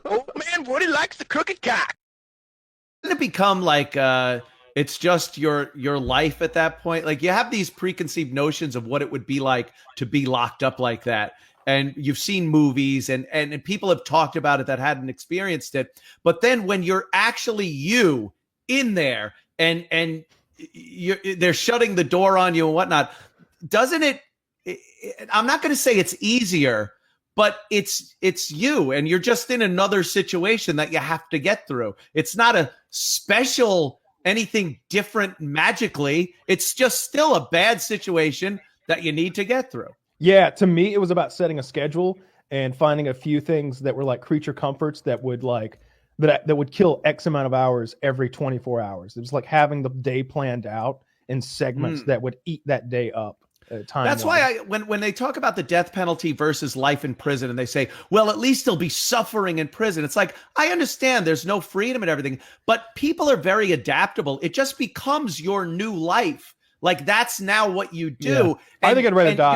Old man Woody likes the crooked cock. Doesn't it become like it's just your life at that point? Like you have these preconceived notions of what it would be like to be locked up like that. And you've seen movies and people have talked about it that hadn't experienced it. But then when you're actually you in there and they're shutting the door on you and whatnot, doesn't it I'm not going to say it's easier, but it's you, and you're just in another situation that you have to get through. It's not a special anything different magically. It's just still a bad situation that you need to get through. Yeah, to me, it was about setting a schedule and finding a few things that were like creature comforts that would like that would kill X amount of hours every 24 hours. It was like having the day planned out in segments that would eat that day up. That's why when they talk about the death penalty versus life in prison and they say, well, at least he'll be suffering in prison. It's like, I understand there's no freedom and everything, but people are very adaptable. It just becomes your new life. Like that's now what you do. Yeah. I think I'd rather die.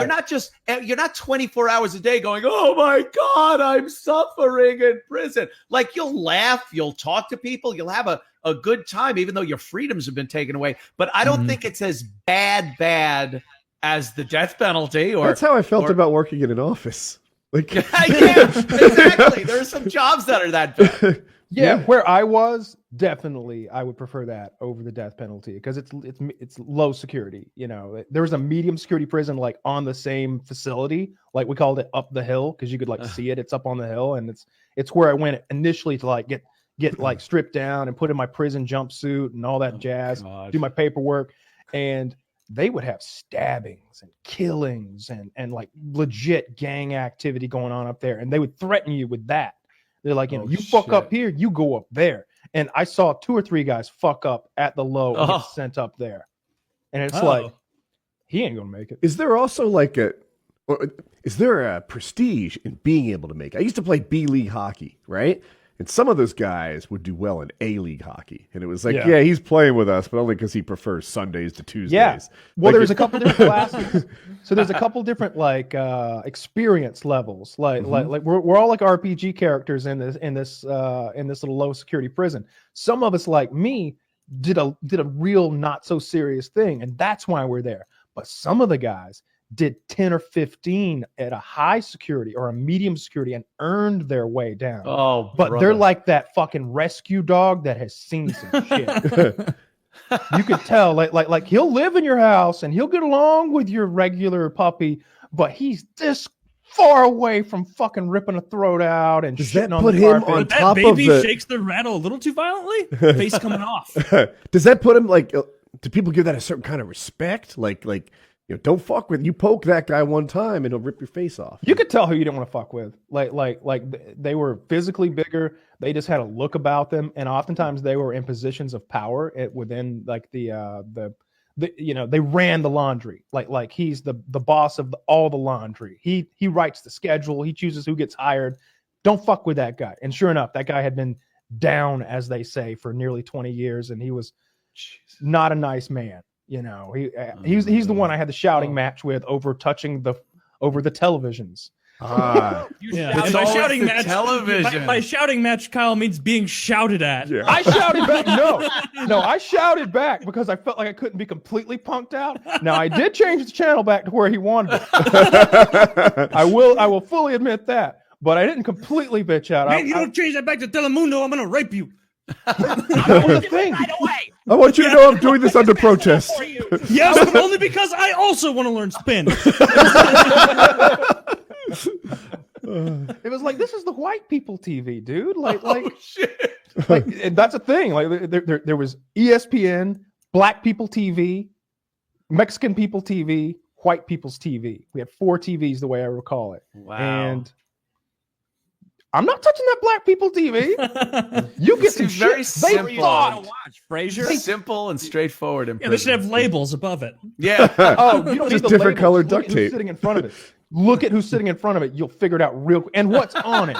You're not 24 hours a day going, oh my God, I'm suffering in prison. Like you'll laugh, you'll talk to people, you'll have a good time, even though your freedoms have been taken away. But I don't think it's as bad as the death penalty. Or that's how I felt about working in an office. Like, yeah, exactly. There are some jobs that are that bad. Yeah, where I was, definitely I would prefer that over the death penalty because it's low security. You know, there was a medium security prison like on the same facility, like we called it up the hill because you could like see it. It's up on the hill, and it's where I went initially to like get like stripped down and put in my prison jumpsuit and all that jazz, do my paperwork, and they would have stabbings and killings and like legit gang activity going on up there, and they would threaten you with that. They're like, you know, you fuck up here, you go up there. And I saw 2 or 3 guys fuck up at the low and get sent up there. And it's like, he ain't gonna make it. Is there also like is there a prestige in being able to make it? I used to play B-League hockey, right? And some of those guys would do well in A-League hockey. And it was like, yeah he's playing with us, but only because he prefers Sundays to Tuesdays. Yeah. Well, there's a couple different classes. So there's a couple different like experience levels. Like we're all like RPG characters in this little low security prison. Some of us, like me, did a real not so serious thing, and that's why we're there. But some of the guys did 10 or 15 at a high security or a medium security and earned their way down. Oh, but brother. They're like that fucking rescue dog that has seen some shit. You could tell, like he'll live in your house and he'll get along with your regular puppy, but he's this far away from fucking ripping a throat out and shitting on the carpet. On top that baby shakes the rattle a little too violently. Face coming off. Does that put him like? Do people give that a certain kind of respect? Like. You know, don't fuck with. You poke that guy one time, and he'll rip your face off. You could tell who you didn't want to fuck with. Like they were physically bigger. They just had a look about them, and oftentimes they were in positions of power within like the you know, they ran the laundry. Like he's the boss of all the laundry. He writes the schedule. He chooses who gets hired. Don't fuck with that guy. And sure enough, that guy had been down, as they say, for nearly 20 years, and he was not a nice man. You know, he's the one I had the shouting match with over the televisions. By shouting match, television. By shouting match, Kyle means being shouted at. Yeah. I shouted back. No, I shouted back because I felt like I couldn't be completely punked out. Now I did change the channel back to where he wanted it. I will fully admit that, but I didn't completely bitch out. Man, you don't change that back to Telemundo, I'm gonna rape you. That was the thing. Right away. I want you to know I'm doing this under protest. Yes, but only because I also want to learn spin. It was like, this is the white people TV, dude. Like, shit. Like, and that's a thing. Like, there was ESPN, Black People TV, Mexican People TV, White People's TV. We had 4 TVs, the way I recall it. Wow. And I'm not touching that Black People TV. You get some very shit. simple. They thought. Frasier. Simple and straightforward. Yeah, they should have labels above it. Yeah. Oh, you don't Just need the different labels. colored Look duct at tape. who's sitting in front of it. Look at who's sitting in front of it. You'll figure it out real quick. And what's on it?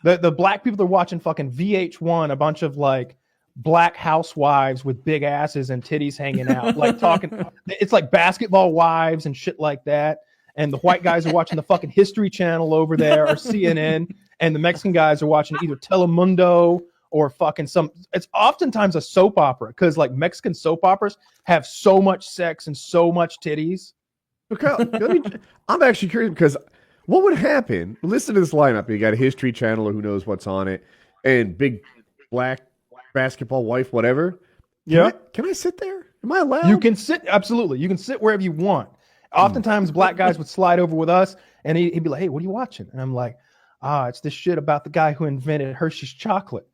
The black people are watching fucking VH1, a bunch of like black housewives with big asses and titties hanging out, like talking. It's like Basketball Wives and shit like that. And the white guys are watching the fucking History Channel over there or CNN. and the Mexican guys are watching either Telemundo or fucking it's oftentimes a soap opera, because like Mexican soap operas have so much sex and so much titties. I'm actually curious, because what would happen? Listen to this lineup. You got a History Channel or who knows what's on it, and big black basketball wife, whatever. Can I sit there? Am I allowed? You can sit, absolutely. You can sit wherever you want. Oftentimes, black guys would slide over with us, and he'd be like, "Hey, what are you watching?" And I'm like, it's this shit about the guy who invented Hershey's chocolate.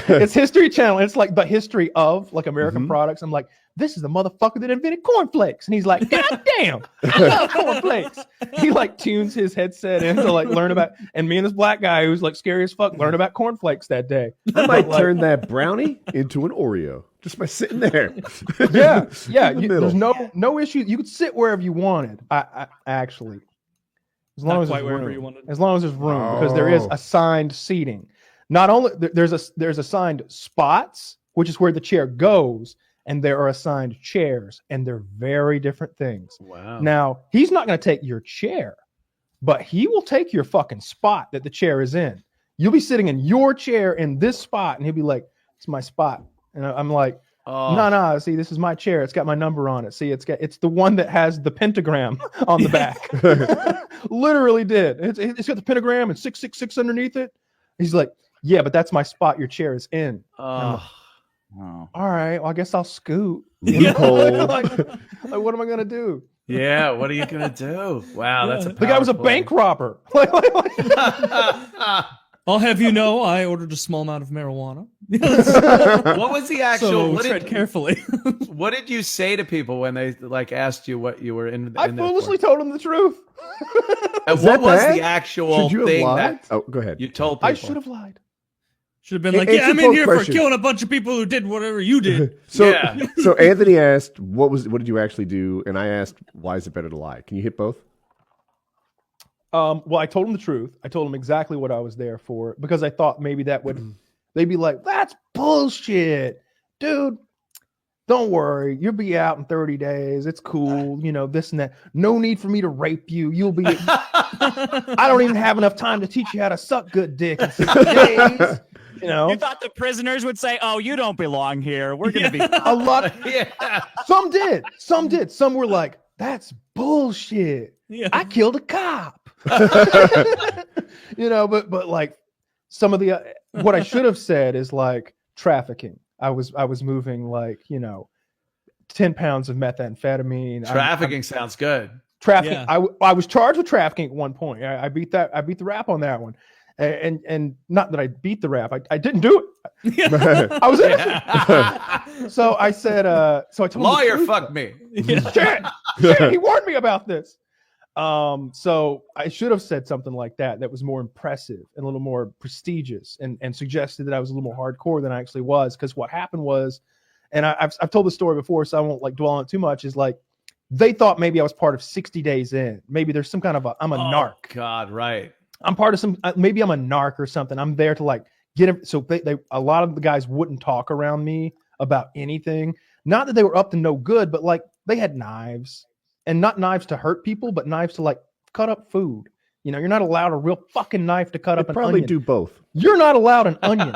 It's History Channel. It's like the history of like American products. I'm like, this is the motherfucker that invented cornflakes. And he's like, God damn, I love cornflakes. He like tunes his headset in to like learn about, and me and this black guy who's like scary as fuck learn about cornflakes that day. I might turn that brownie into an Oreo just by sitting there. Yeah. There's no issue. You could sit wherever you wanted. I actually, as long as there's room. As long as there's room, because there is assigned seating. Not only there's assigned spots, which is where the chair goes, and there are assigned chairs, and they're very different things. Wow. Now, he's not going to take your chair, but he will take your fucking spot that the chair is in. You'll be sitting in your chair in this spot, and he'll be like, "It's my spot." And I'm like, No, see, this is my chair. It's got my number on it. See, it's the one that has the pentagram on the back. Literally did. It's got the pentagram and 666 underneath it. He's like, yeah, but that's my spot. Your chair is in. All right, well, I guess I'll scoot. Like, what am I gonna do? Yeah, what are you gonna do? Wow, that's the guy was a bank robber. I'll have you know, I ordered a small amount of marijuana. What was the actual? So tread carefully. What did you say to people when they like asked you what you were in? I foolishly told them the truth. And what was the actual thing that? Oh, go ahead. You told people. I should have lied. Should have been like, yeah, I'm in here for killing a bunch of people who did whatever you did. So Anthony asked, what did you actually do? And I asked, why is it better to lie? Can you hit both? Well, I told him the truth. I told him exactly what I was there for, because I thought maybe that would, they'd be like, that's bullshit, dude. Don't worry. You'll be out in 30 days. It's cool. You know, this and that. No need for me to rape you. You'll be, I don't even have enough time to teach you how to suck good dick in 60 days. You know, you thought the prisoners would say, "Oh, you don't belong here. We're going to be a lot." Some did. Some were like, "That's bullshit. Yeah. I killed a cop." You know, but like some of the what I should have said is like trafficking. I was moving like 10 pounds of methamphetamine. Trafficking sounds good. Trafficking. Yeah. I was charged with trafficking at one point. I beat the rap on that one. And not that I beat the rap. I didn't do it. I was innocent. So I said, so I told lawyer fuck me. Shit, he warned me about this. So I should have said something like that was more impressive and a little more prestigious, and suggested that I was a little more hardcore than I actually was. Because what happened was, and I've told the story before, so I won't like dwell on it too much, is like they thought maybe I was part of 60 Days In. Maybe there's some kind of I'm a narc. God, right. I'm part of some, maybe I'm a narc or something. I'm there to like get him. So they a lot of the guys wouldn't talk around me about anything. Not that they were up to no good, but like they had knives, and not knives to hurt people, but knives to like cut up food. You know, you're not allowed a real fucking knife to cut up an onion. Probably do both. You're not allowed an onion.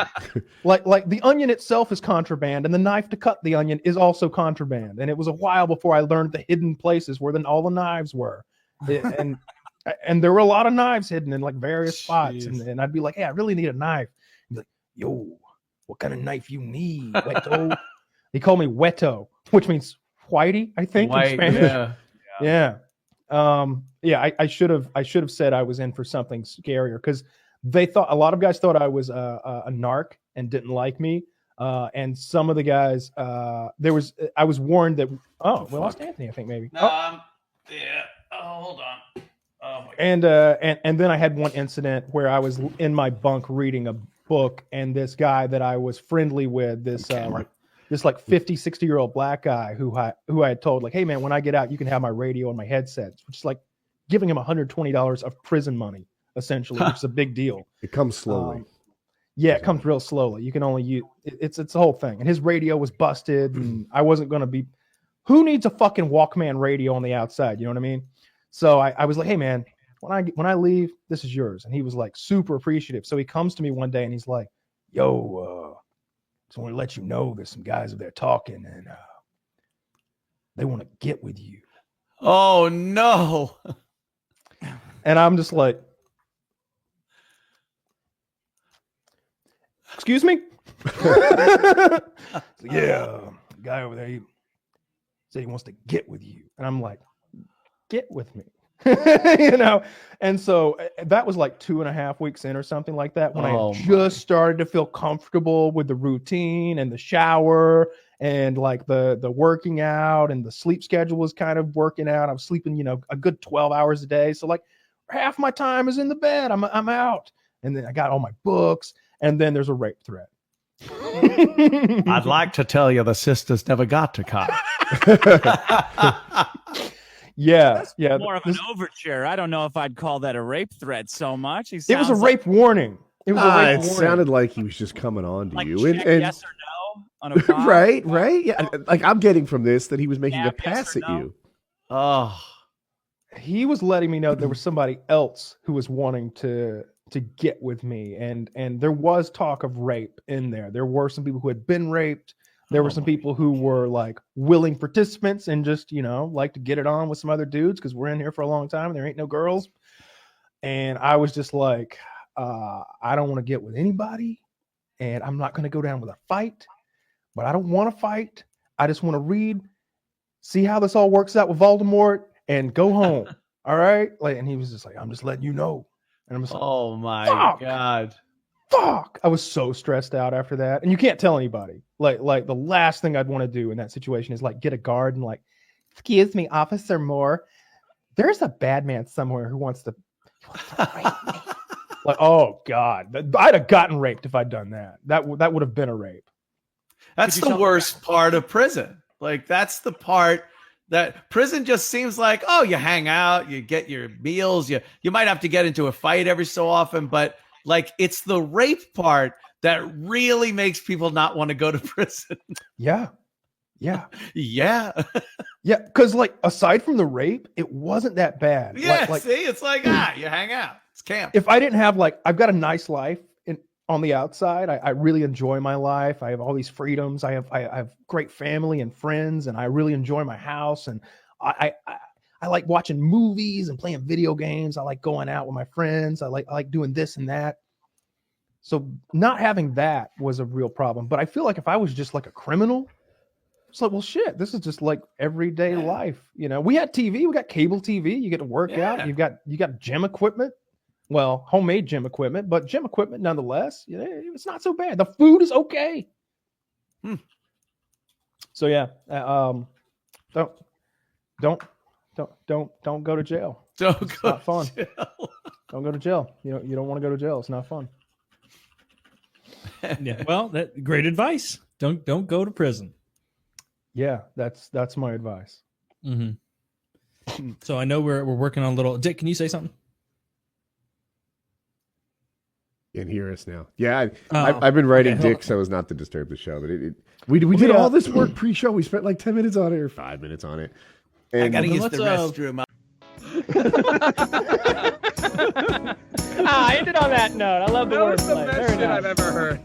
like the onion itself is contraband, and the knife to cut the onion is also contraband. And it was a while before I learned the hidden places where all the knives were. And there were a lot of knives hidden in like various spots. And I'd be like, hey, I really need a knife. He'd be like, yo, what kind of knife you need? Weto. He called me Weto, which means whitey, I think, in Spanish. Yeah. I should have said I was in for something scarier, because they thought, a lot of guys thought I was a narc and didn't like me. And some of the guys, I was warned that, we lost Anthony, I think maybe. Hold on. And then I had one incident where I was in my bunk reading a book, and this guy that I was friendly with, this like 50, 60-year-old black guy who I had told, like, hey man, when I get out, you can have my radio and my headsets, which is like giving him $120 of prison money, essentially, which is a big deal. It comes slowly. It comes real slowly. You can only use it's the whole thing. And his radio was busted, and I wasn't going to be. Who needs a fucking Walkman radio on the outside? You know what I mean? So I was like, hey man, when I leave, this is yours. And he was like super appreciative. So he comes to me one day and he's like, yo, just want to let you know there's some guys up there talking and they want to get with you. Oh no. And I'm just like, excuse me? Yeah, the guy over there, he said he wants to get with you. And I'm like, get with me. You know? And so that was like 2.5 weeks in or something like that, when I just started to feel comfortable with the routine and the shower and like the working out, and the sleep schedule was kind of working out. I was sleeping, you know, a good 12 hours a day. So like half my time is in the bed. I'm out. And then I got all my books, and then there's a rape threat. I'd like to tell you the sisters never got to cop. Yeah. More of an overture. I don't know if I'd call that a rape threat so much. It was a rape warning. It was a rape warning. Sounded like he was just coming on to like you. Check yes or no on a vibe. Right. Yeah. Like I'm getting from this that he was making a pass at you. Oh. He was letting me know there was somebody else who was wanting to get with me, and there was talk of rape in there. There were some people who had been raped. There were some people who were like willing participants and just, you know, like to get it on with some other dudes because we're in here for a long time and there ain't no girls. And I was just like, I don't want to get with anybody, and I'm not going to go down with a fight, but I don't want to fight. I just want to read, see how this all works out with Voldemort, and go home. All right. Like, and he was just like, I'm just letting you know. And I'm just like, oh my God. Fuck. I was so stressed out after that. And you can't tell anybody. Like the last thing I'd want to do in that situation is like get a guard and like, excuse me, Officer Moore, there's a bad man somewhere who wants to rape me. Like, oh God. I'd have gotten raped if I'd done that. That would have been a rape. That's the worst part of prison. Like, that's the part that prison just seems like, oh, you hang out, you get your meals, you might have to get into a fight every so often, but like, it's the rape part that really makes people not want to go to prison. Yeah. Yeah. Because like, aside from the rape, it wasn't that bad. Yeah. See, it's like, you hang out. It's camp. If I didn't have like, I've got a nice life on the outside. I really enjoy my life. I have all these freedoms. I have great family and friends, and I really enjoy my house. And I like watching movies and playing video games. I like going out with my friends. I like doing this and that. So not having that was a real problem. But I feel like if I was just like a criminal, it's like, well, shit, this is just like everyday life. You know, we had TV, we got cable TV. You get to work out. You got gym equipment. Well, homemade gym equipment, but gym equipment nonetheless. You know, it's not so bad. The food is okay. So yeah, don't go to jail. It's not fun. Don't go to jail. You don't want to go to jail. It's not fun. Yeah. Well, that great advice. Don't go to prison. Yeah, that's my advice. Mm-hmm. So I know we're working on a little. Dick, can you say something? And hear us now. Yeah, I've been writing Dick so as not to disturb the show. But we did all this work pre-show. We spent like 10 minutes on it or 5 minutes on it. And I gotta use the restroom. I ended on that note. I love the wordplay. That was the best shit I've ever heard.